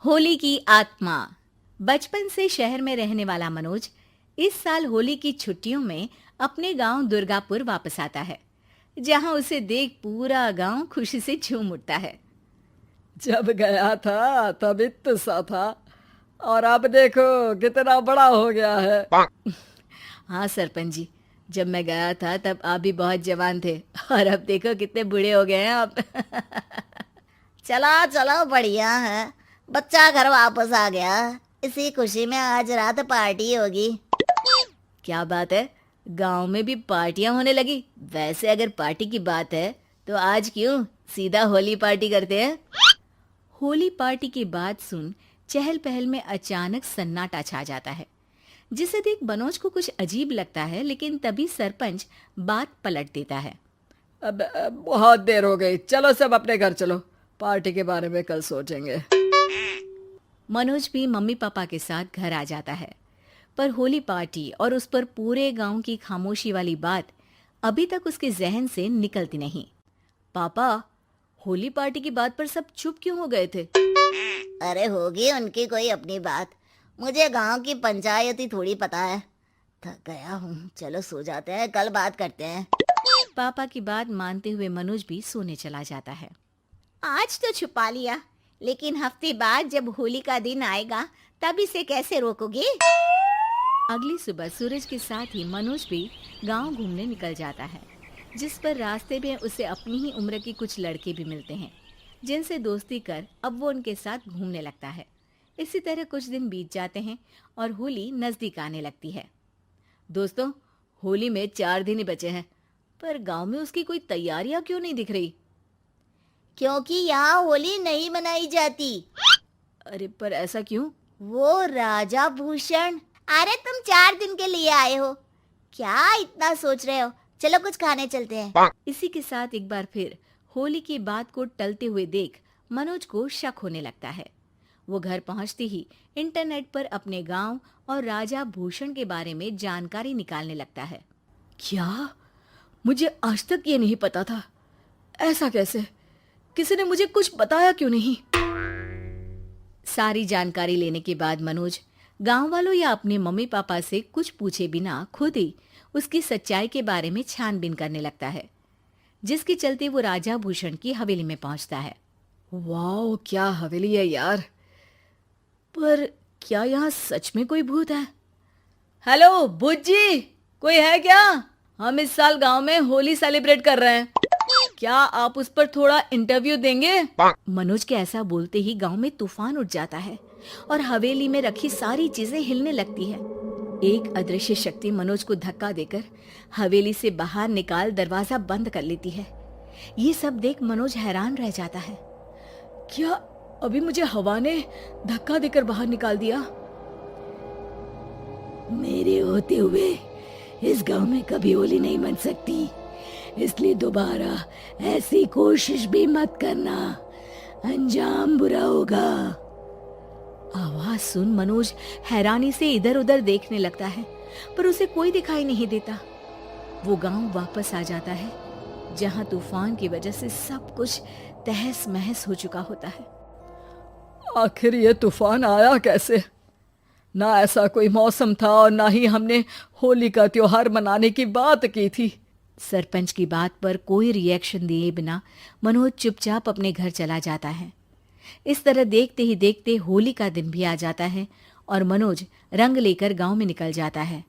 होली की आत्मा। बचपन से शहर में रहने वाला मनोज इस साल होली की छुट्टियों में अपने गांव दुर्गापुर वापस आता है, जहां उसे देख पूरा गांव खुशी से झूम उठता है। जब गया था तब इतना सा था और अब देखो कितना बड़ा हो गया है। हाँ सरपंच जी, जब मैं गया था तब आप भी बहुत जवान थे और अब देखो कितने बूढ़े हो गए हैं आप। चलो चलो बढ़िया है। बच्चा घर वापस आ गया। इसी खुशी में आज रात पार्टी होगी। क्या बात है, गांव में भी पार्टियां होने लगी। वैसे अगर पार्टी की बात है तो आज क्यों सीधा होली पार्टी करते हैं। होली पार्टी की बात सुन चहल पहल में अचानक सन्नाटा छा जाता है, जिसे देख मनोज को कुछ अजीब लगता है, लेकिन तभी सरपंच बात पलट देता है। अब बहुत देर हो गई, चलो सब अपने घर चलो, पार्टी के बारे में कल सोचेंगे। मनोज भी मम्मी पापा के साथ घर आ जाता है, पर होली पार्टी और उस पर पूरे गांव की खामोशी वाली बात अभी तक उसके जहन से निकलती नहीं। पापा, होली पार्टी की बात पर सब चुप क्यों हो गए थे? अरे होगी उनकी कोई अपनी बात। मुझे गांव की पंचायत ही थोड़ी पता है। थक गया हूँ, चलो सो जाते हैं, कल बात करते हैं। पापा की बात मानते हुए मनोज भी सोने चला जाता है। आज तो छुपा लिया, लेकिन हफ्ते बाद जब होली का दिन आएगा तब इसे कैसे रोकोगे? अगली सुबह सूरज के साथ ही मनोज भी गांव घूमने निकल जाता है, जिस पर रास्ते में उसे अपनी ही उम्र के कुछ लड़के भी मिलते हैं, जिनसे दोस्ती कर अब वो उनके साथ घूमने लगता है। इसी तरह कुछ दिन बीत जाते हैं और होली नजदीक आने लगती है। दोस्तों, होली में 4 दिन ही बचे हैं, पर गांव में उसकी कोई तैयारियां क्यों नहीं दिख रही? क्योंकि यहाँ होली नहीं मनाई जाती। अरे पर ऐसा क्यों? वो राजा भूषण। अरे तुम 4 दिन के लिए आए हो, क्या इतना सोच रहे हो? चलो कुछ खाने चलते हैं। इसी के साथ एक बार फिर होली की बात को टलते हुए देख मनोज को शक होने लगता है। वो घर पहुंचते ही इंटरनेट पर अपने गांव और राजा भूषण के बारे में जानकारी निकालने लगता है। क्या? मुझे आज तक ये नहीं पता था। ऐसा कैसे? किसी ने मुझे कुछ बताया क्यों नहीं? सारी जानकारी लेने के बाद मनोज गांव वालों या अपने मम्मी पापा से कुछ पूछे बिना खुद ही उसकी सच्चाई के बारे में छानबीन करने लगता है, जिसके चलते वो राजा भूषण की हवेली में पहुंचता है। वाह, क्या हवेली है यार। पर क्या यहाँ सच में कोई भूत है? हेलो भूत जी, कोई है क्या? हम इस साल गांव में होली सेलिब्रेट कर रहे हैं, क्या आप उस पर थोड़ा इंटरव्यू देंगे? मनोज के ऐसा बोलते ही गांव में तूफान उठ जाता है और हवेली में रखी सारी चीजें हिलने लगती है। एक अदृश्य शक्ति मनोज को धक्का देकर हवेली से बाहर निकाल दरवाजा बंद कर लेती है। ये सब देख मनोज हैरान रह जाता है। क्या अभी मुझे हवा ने धक्का देकर बाहर निकाल दिया? मेरे होते हुए इस गांव में कभी होली नहीं मन सकती, इसलिए दोबारा ऐसी कोशिश भी मत करना, अंजाम बुरा होगा। आवाज सुन मनोज हैरानी से इधर उधर देखने लगता है, पर उसे कोई दिखाई नहीं देता। वो गांव वापस आ जाता है, जहां तूफान की वजह से सब कुछ तहस महस हो चुका होता है। आखिर ये तूफान आया कैसे? ना ऐसा कोई मौसम था और ना ही हमने होली का त्योहार मनाने की बात की थी। सरपंच की बात पर कोई रिएक्शन दिए बिना मनोज चुपचाप अपने घर चला जाता है। इस तरह देखते ही देखते होली का दिन भी आ जाता है और मनोज रंग लेकर गांव में निकल जाता है,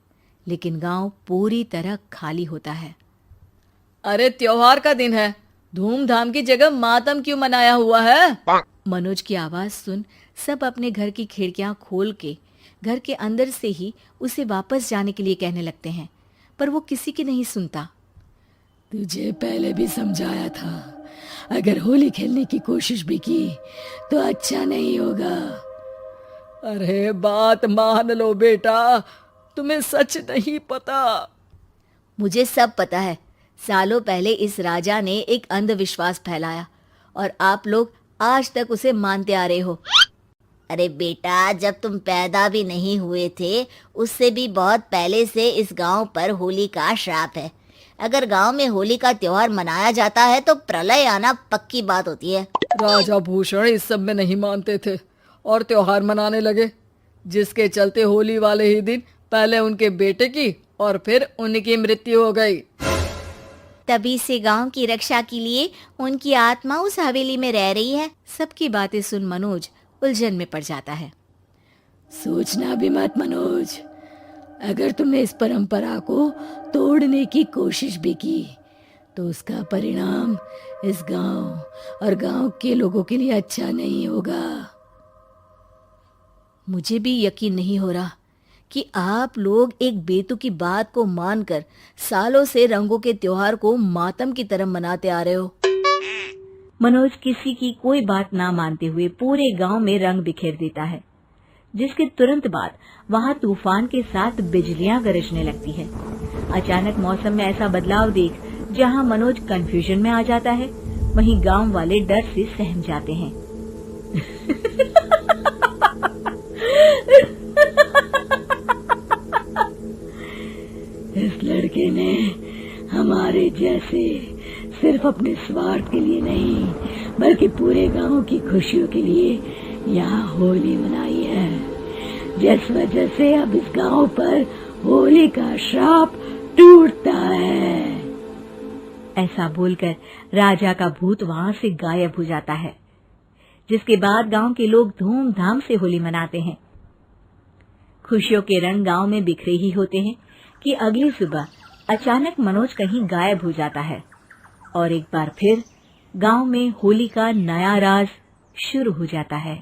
लेकिन गांव पूरी तरह खाली होता है। अरे त्योहार का दिन है, धूमधाम की जगह मातम क्यों मनाया हुआ है? मनोज की आवाज सुन सब अपने घर की खिड़कियां खोल के घर के अंदर से ही उसे वापस जाने के लिए कहने लगते हैं, पर वो किसी की नहीं सुनता। तुझे पहले भी समझाया था, अगर होली खेलने की कोशिश भी की तो अच्छा नहीं होगा। अरे बात मान लो बेटा, तुम्हें सच नहीं पता। मुझे सब पता है। सालों पहले इस राजा ने एक अंधविश्वास फैलाया और आप लोग आज तक उसे मानते आ रहे हो। अरे बेटा, जब तुम पैदा भी नहीं हुए थे उससे भी बहुत पहले से इस गांव पर होली का श्राप है। अगर गांव में होली का त्योहार मनाया जाता है तो प्रलय आना पक्की बात होती है। राजा भूषण इस सब में नहीं मानते थे और त्योहार मनाने लगे, जिसके चलते होली वाले ही दिन पहले उनके बेटे की और फिर उनकी मृत्यु हो गई। तभी से गांव की रक्षा के लिए उनकी आत्मा उस हवेली में रह रही है। सबकी बातें सुन मनोज उलझन में पड़ जाता है। सोचना भी मत मनोज, अगर तुमने इस परंपरा को तोड़ने की कोशिश भी की तो उसका परिणाम इस गांव और गांव के लोगों के लिए अच्छा नहीं होगा। मुझे भी यकीन नहीं हो रहा कि आप लोग एक बेतुकी बात को मानकर सालों से रंगों के त्योहार को मातम की तरह मनाते आ रहे हो। मनोज किसी की कोई बात ना मानते हुए पूरे गांव में रंग बिखेर देता है, जिसके तुरंत बाद वहां तूफान के साथ बिजलियां गरजने लगती है। अचानक मौसम में ऐसा बदलाव देख जहां मनोज कंफ्यूजन में आ जाता है, वहीं गांव वाले डर से सहम जाते हैं। इस लड़के ने हमारे जैसे सिर्फ अपने स्वार्थ के लिए नहीं बल्कि पूरे गांव की खुशियों के लिए यहाँ होली मनाई है, जिस वजह से अब इस गांव पर होली का श्राप टूटता है। ऐसा बोलकर राजा का भूत वहां से गायब हो जाता है, जिसके बाद गांव के लोग धूमधाम से होली मनाते हैं। खुशियों के रंग गांव में बिखरे ही होते हैं कि अगली सुबह अचानक मनोज कहीं गायब हो जाता है और एक बार फिर गांव में होली का नया राज शुरू हो जाता है।